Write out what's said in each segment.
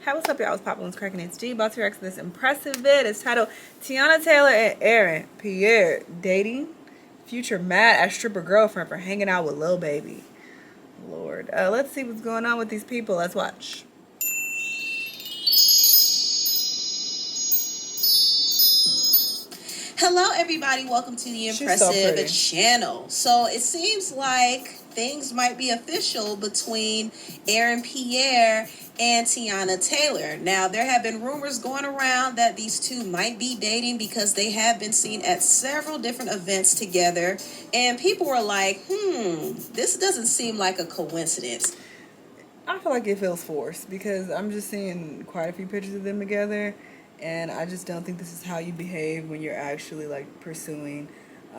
Hey, what's up, y'all? It's Pop Balloons Cracking. It's G. About to react to this impressive vid. It's titled Teyana Taylor and Aaron Pierre dating. Future mad at stripper girlfriend for hanging out with Lil Baby. Lord. Let's see what's going on with these people. Let's watch. Hello, everybody. Welcome to the impressive channel. So it seems like things might be official between Aaron Pierre and Teyana Taylor. Now, there have been rumors going around that these two might be dating because they have been seen at several different events together. And people were like, this doesn't seem like a coincidence. I feel like it feels forced because I'm just seeing quite a few pictures of them together. And I just don't think this is how you behave when you're actually like pursuing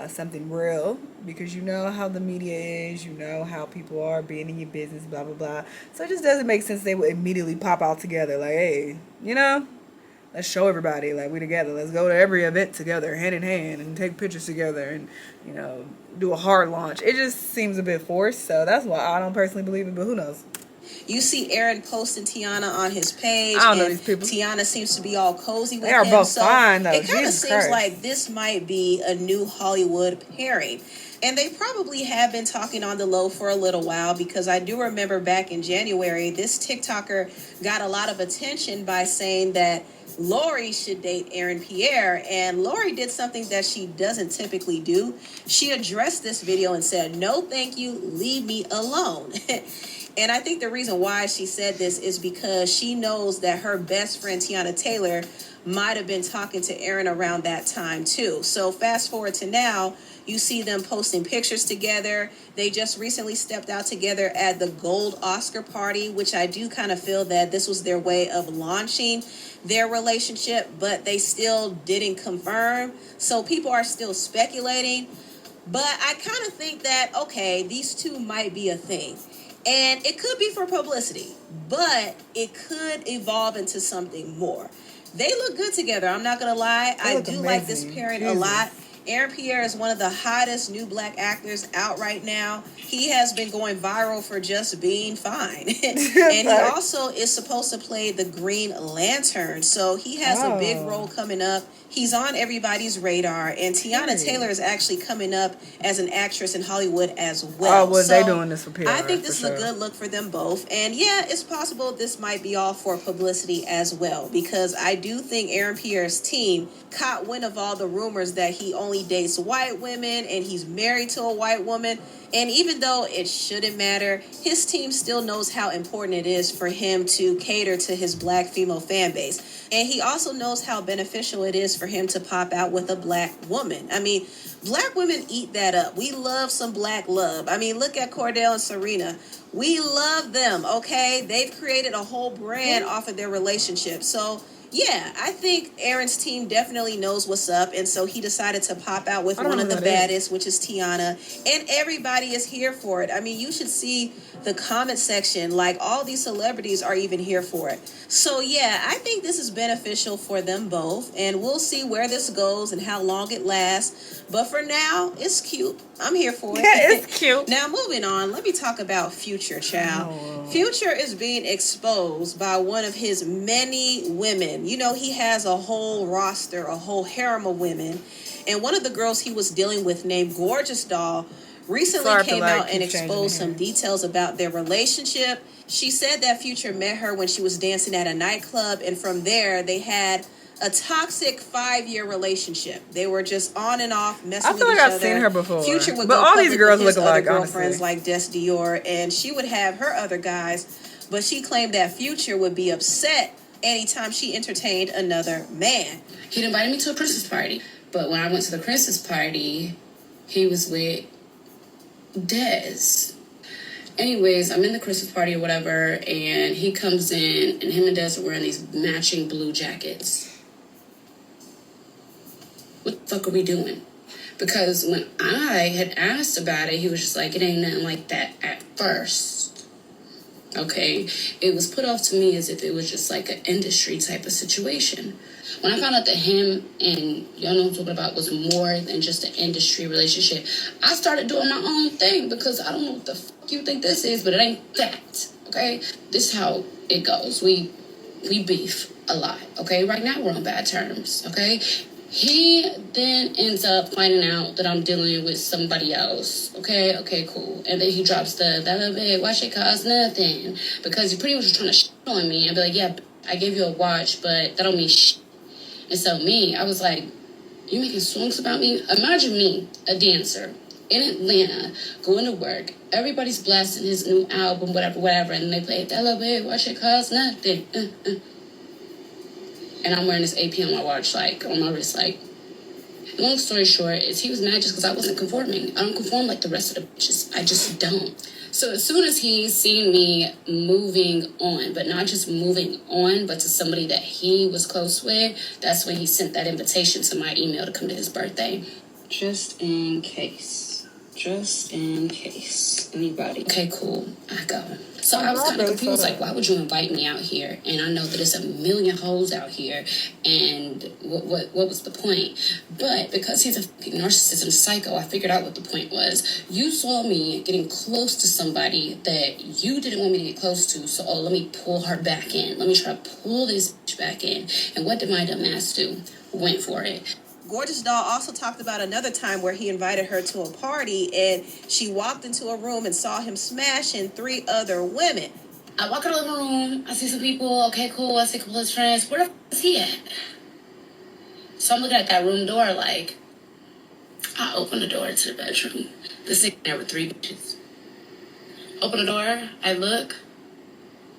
something real, because you know how the media is, you know how people are being in your business, blah blah blah. So it just doesn't make sense they would immediately pop out together like, hey, you know, let's show everybody like we together. Let's go to every event together, hand in hand, and take pictures together, and you know, do a hard launch. It just seems a bit forced, so that's why I don't personally believe it. But who knows? You see Aaron posting Teyana on his page. I don't know these people. Teyana seems to be all cozy with him. They are both fine, though. It kind of seems like this might be a new Hollywood pairing. And they probably have been talking on the low for a little while, because I do remember back in January, this TikToker got a lot of attention by saying that Lori should date Aaron Pierre, and Lori did something that she doesn't typically do. She addressed this video and said, "No, thank you, leave me alone." And I think the reason why she said this is because she knows that her best friend, Teyana Taylor, might have been talking to Aaron around that time too. So fast forward to now, you see them posting pictures together. They just recently stepped out together at the Gold Oscar party, which I do kind of feel that this was their way of launching their relationship, but they still didn't confirm. So people are still speculating. But I kind of think that, okay, these two might be a thing. And it could be for publicity, but it could evolve into something more. They look good together. I'm not going to lie. I do like this pairing a lot. Aaron Pierre is one of the hottest new black actors out right now. He has been going viral for just being fine. And he also is supposed to play the Green Lantern. So he has a big role coming up. He's on everybody's radar. And Teyana Taylor is actually coming up as an actress in Hollywood as well. Oh, well, they doing this for Pierre. I think this is a good look for them both. And yeah, it's possible this might be all for publicity as well, because I do think Aaron Pierre's team caught wind of all the rumors that he only dates white women and he's married to a white woman. And even though it shouldn't matter, his team still knows how important it is for him to cater to his black female fan base. And he also knows how beneficial it is for him to pop out with a black woman. I mean, black women eat that up. We love some black love. I mean, look at Cordell and Serena. We love them, okay? They've created a whole brand off of their relationship. So yeah, I think Aaron's team definitely knows what's up, and so he decided to pop out with one of the baddest, which is Teyana, and everybody is here for it. I mean, you should see the comment section. Like, all these celebrities are even here for it. So yeah, I think this is beneficial for them both, and we'll see where this goes and how long it lasts. But for now, it's cute. I'm here for it. Yeah, it's cute. Now, moving on, let me talk about Future, child. Future is being exposed by one of his many women. You know, he has a whole roster, a whole harem of women. And one of the girls he was dealing with, named Gorgeous Doll, recently came out and exposed some details about their relationship. She said that Future met her when she was dancing at a nightclub, and from there they had a toxic 5-year relationship. They were just on and off messing with each other. I feel like I've seen her before. Future would but go all these girls look alike, girlfriends like Des Dior, and she would have her other guys, but she claimed that Future would be upset anytime she entertained another man. He'd invited me to a Christmas party, but when I went to the Christmas party, he was with Des. Anyways, I'm in the Christmas party or whatever, and he comes in, and him and Des are wearing these matching blue jackets. What the fuck are we doing? Because when I had asked about it, he was just like, it ain't nothing like that at first. Okay? It was put off to me as if it was just like an industry type of situation. When I found out that him and, y'all know what I'm talking about, was more than just an industry relationship, I started doing my own thing, because I don't know what the fuck you think this is, but it ain't that. Okay? This is how it goes. We We beef a lot, okay? Right now we're on bad terms, okay? He then ends up finding out that I'm dealing with somebody else. Okay, cool. And then he drops that little bit, watch it cost nothing. Because he pretty much was trying to shit on me and be like, yeah, I gave you a watch, but that don't mean shit. And so I was like, you making songs about me? Imagine me, a dancer, in Atlanta, going to work. Everybody's blasting his new album, whatever. And they play, that little bit, watch it cost nothing. And I'm wearing this AP on my watch, like, on my wrist, like. Long story short is he was mad just because I wasn't conforming. I don't conform like the rest of the bitches. I just don't. So as soon as he seen me moving on, but not just moving on, but to somebody that he was close with, that's when he sent that invitation to my email to come to his birthday. Just in case. Anybody. Okay, cool. I go. So I was kind of confused, like, why would you invite me out here? And I know that there's a million hoes out here, and what was the point? But because he's a fucking narcissism psycho, I figured out what the point was. You saw me getting close to somebody that you didn't want me to get close to, so let me pull her back in. Let me try to pull this bitch back in. And what did my dumb ass do? Went for it. Gorgeous Doll also talked about another time where he invited her to a party and she walked into a room and saw him smashing 3 other women. I walk in the living room, I see some people, okay, cool, I see a couple of his friends. Where the f*** is he at? So I'm looking at that room door like, I open the door to the bedroom. This nigga there with 3 bitches. Open the door, I look,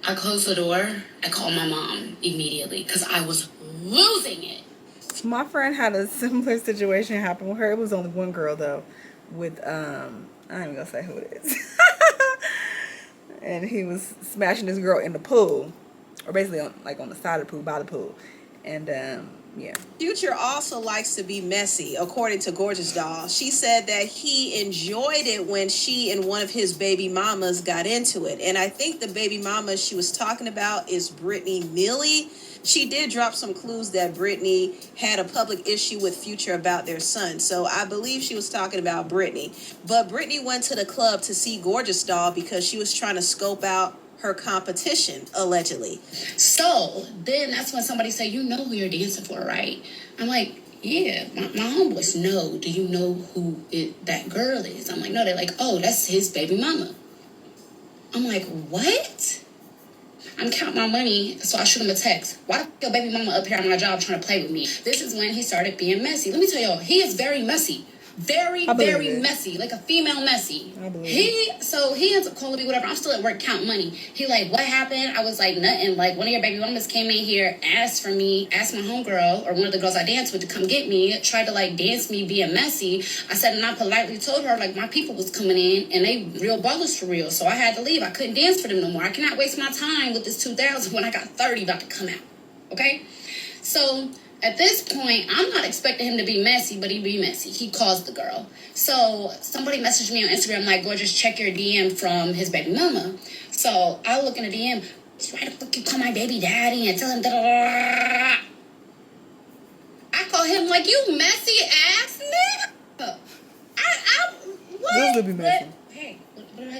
I close the door, I call my mom immediately because I was losing it. My friend had a similar situation happen with her. It was only one girl though, with I ain't even gonna say who it is. And he was smashing this girl in the pool, or basically on the side of the pool, by the pool, and yeah. Future also likes to be messy, according to Gorgeous Doll. She said that he enjoyed it when she and one of his baby mamas got into it, and I think the baby mama she was talking about is Brittany Millie. She did drop some clues that Brittany had a public issue with Future about their son. So I believe she was talking about Brittany. But Brittany went to the club to see Gorgeous Doll because she was trying to scope out her competition, allegedly. So then that's when somebody said, you know who you're dancing for, right? I'm like, yeah, my homeboys know. Do you know who that girl is? I'm like, no. They're like, oh, that's his baby mama. I'm like, what? I'm counting my money, so I shoot him a text. Why the your baby mama up here on my job trying to play with me? This is when he started being messy. Let me tell y'all, he is very messy. Very messy. Like a female messy. He ends up calling me, whatever. I'm still at work counting money. He like, what happened? I was like, nothing. Like, one of your baby mamas came in here, asked my homegirl, or one of the girls I danced with, to come get me, tried to like dance me being messy. I said, and I politely told her, like, my people was coming in, and they real ballers for real. So I had to leave. I couldn't dance for them no more. I cannot waste my time with this 2,000 when I got 30 about to come out. Okay? So at this point, I'm not expecting him to be messy, but he be messy. He calls the girl. So somebody messaged me on Instagram like, gorgeous, check your DM from his baby mama. So I look in the DM, why the fuck you call my baby daddy and tell him da-da-da-da? I call him like, you messy ass nigga. What? This would be messy. Hey, what did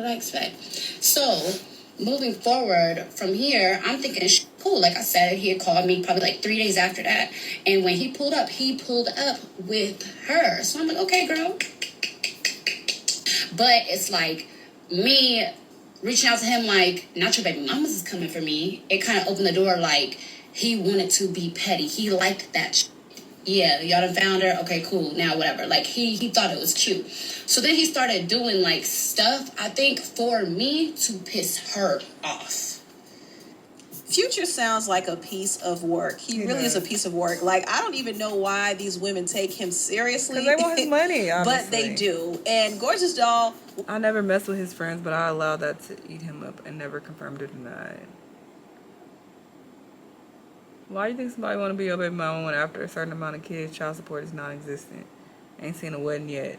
I expect? So moving forward from here, I'm thinking, cool. Like I said, he had called me probably like 3 days after that. And when he pulled up with her. So I'm like, okay, girl. But it's like me reaching out to him like, not your baby mamas is coming for me. It kind of opened the door like he wanted to be petty. He liked that yeah, y'all done found her. Okay, cool. Now whatever. Like he thought it was cute. So then he started doing like stuff, I think, for me to piss her off. Future sounds like a piece of work. He really is a piece of work. Like, I don't even know why these women take him seriously. Because they want his money, obviously. But they do. And Gorgeous Doll... I never messed with his friends, but I allowed that to eat him up and never confirmed or denied. Why do you think somebody want to be your baby mama when after a certain amount of kids, child support is non-existent? Ain't seen a wedding yet.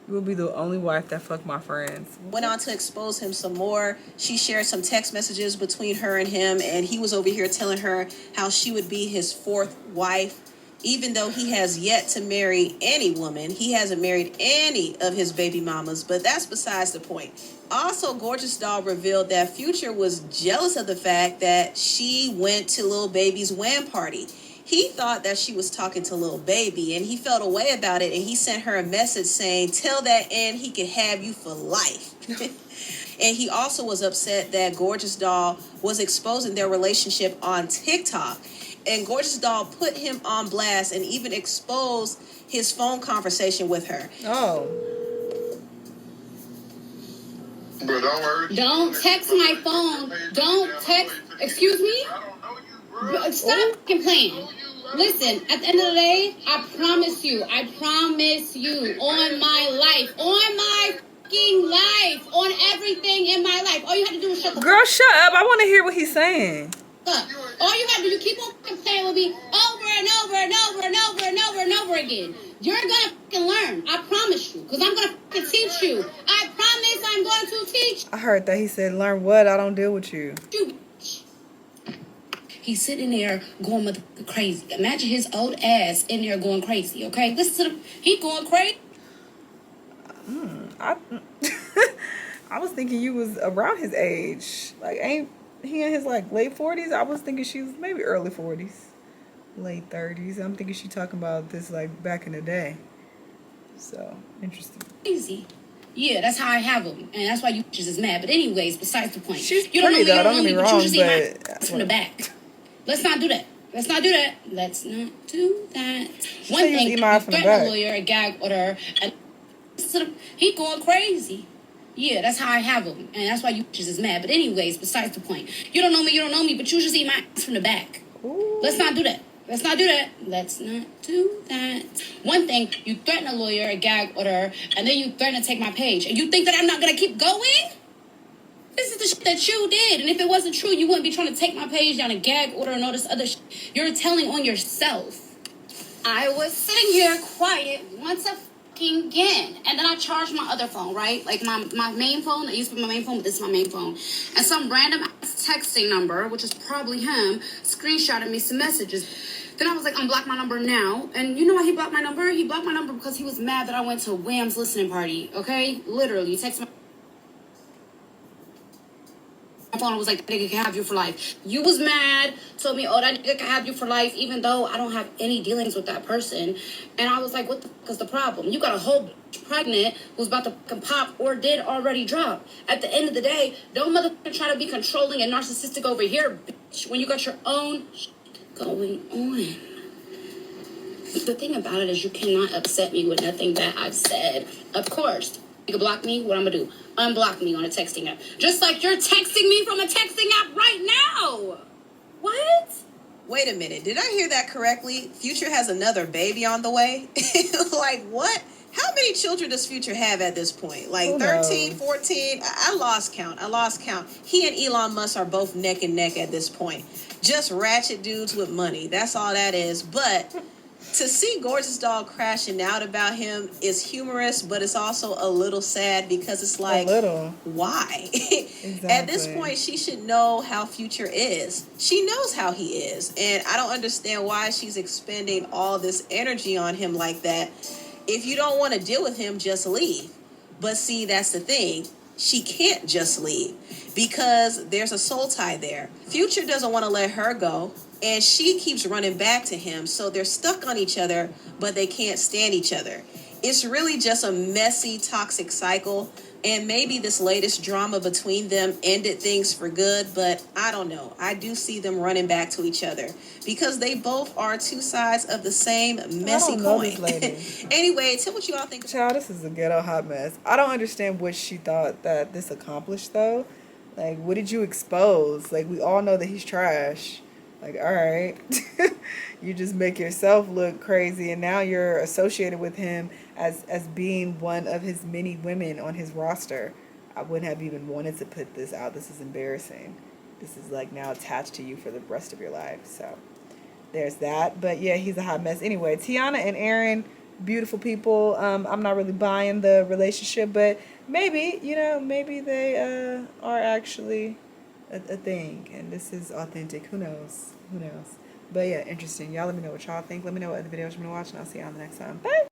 You will be the only wife that fuck my friends. Went on to expose him some more. She shared some text messages between her and him, and he was over here telling her how she would be his 4th wife. Even though he has yet to marry any woman, he hasn't married any of his baby mamas, but that's besides the point. Also, Gorgeous Doll revealed that Future was jealous of the fact that she went to Lil Baby's wham party. He thought that she was talking to Lil Baby, and he felt a way about it, and he sent her a message saying, tell that N he can have you for life. And he also was upset that Gorgeous Doll was exposing their relationship on TikTok. And Gorgeous Doll put him on blast and even exposed his phone conversation with her. Oh. But don't worry. Don't text my phone. Don't text. Excuse me? Stop fucking playing. Listen, at the end of the day, I promise you, on my life, on everything in my life. All you have to do is shut the Girl, shut up. I want to hear what he's saying. up. All you have to do, you keep on playing with me over and over and over and over and over and over again. You're gonna fucking learn. I promise you. Because I'm gonna fucking teach you. I promise I'm going to teach I heard that he said, learn what? I don't deal with you. you. He's sitting there going motherfucking crazy. Imagine his old ass in there going crazy, okay? Listen to him. He going crazy. I was thinking you was around his age. Like, ain't he in his, like, late 40s? I was thinking she was maybe early 40s. Late 30s. I'm thinking she talking about this, like, back in the day. So, interesting. Crazy. Yeah, that's how I have him. And that's why you bitches is mad. But anyways, besides the point. She's you don't pretty, know me, though. you don't know me, but you just see my but... ass from the back. Let's not do that. Let's not do that. Let's not do that. One say you thing, eat you mine from the threaten a back. lawyer, a gag order, and he going crazy. Yeah, that's how I have him. And that's why you bitches is mad. But anyways, besides the point. You don't know me, but you just eat my ass from the back. Ooh. Let's not do that. Let's not do that. Let's not do that. One thing, you threaten a lawyer, a gag order, and then you threaten to take my page. And you think that I'm not going to keep going? This is the shit that you did. And if it wasn't true, you wouldn't be trying to take my page down, a gag order, and all this other shit. You're telling on yourself. I was sitting here quiet once again. And then I charged my other phone, right? Like my main phone. That used to be my main phone, but this is my main phone. And some random ass texting number, which is probably him, screenshotted me some messages. Then I was like, unblock my number now. And you know why he blocked my number? He blocked my number because he was mad that I went to Wham's listening party. Okay? Literally. Text my phone was like, that nigga can have you for life. You was mad, told me, oh, that nigga can have you for life, even though I don't have any dealings with that person. And I was like, what the fuck is the problem? You got a whole bitch pregnant who's about to fucking pop or did already drop. At the end of the day, don't motherfucking try to be controlling and narcissistic over here, bitch, when you got your own shit going on. The thing about it is you cannot upset me with nothing that I've said. Of course. You can block me, what I'm gonna do? Unblock me on a texting app. Just like you're texting me from a texting app right now. What? Wait a minute. Did I hear that correctly? Future has another baby on the way? Like, what? How many children does Future have at this point? Like 13, 14? I lost count. He and Elon Musk are both neck and neck at this point. Just ratchet dudes with money. That's all that is. But to see Gorgeous Doll crashing out about him is humorous, but it's also a little sad because it's like, why? Exactly. At this point, she should know how Future is. She knows how he is. And I don't understand why she's expending all this energy on him like that. If you don't want to deal with him, just leave. But see, that's the thing. She can't just leave because there's a soul tie there. Future doesn't want to let her go. And she keeps running back to him. So they're stuck on each other, but they can't stand each other. It's really just a messy, toxic cycle. And maybe this latest drama between them ended things for good. But I don't know. I do see them running back to each other because they both are two sides of the same messy coin. Anyway, tell what you all think. Child, this is a ghetto hot mess. I don't understand what she thought that this accomplished, though. Like, what did you expose? Like, we all know that he's trash. Like, all right, you just make yourself look crazy, and now you're associated with him as being one of his many women on his roster. I wouldn't have even wanted to put this out. This is embarrassing. This is, like, now attached to you for the rest of your life. So there's that. But, yeah, he's a hot mess. Anyway, Teyana and Aaron, beautiful people. I'm not really buying the relationship, but maybe, maybe they are actually a thing, and this is authentic. Who knows? But yeah, interesting. Y'all let me know what y'all think. Let me know what other videos you want to watch, and I'll see y'all on the next time. Bye.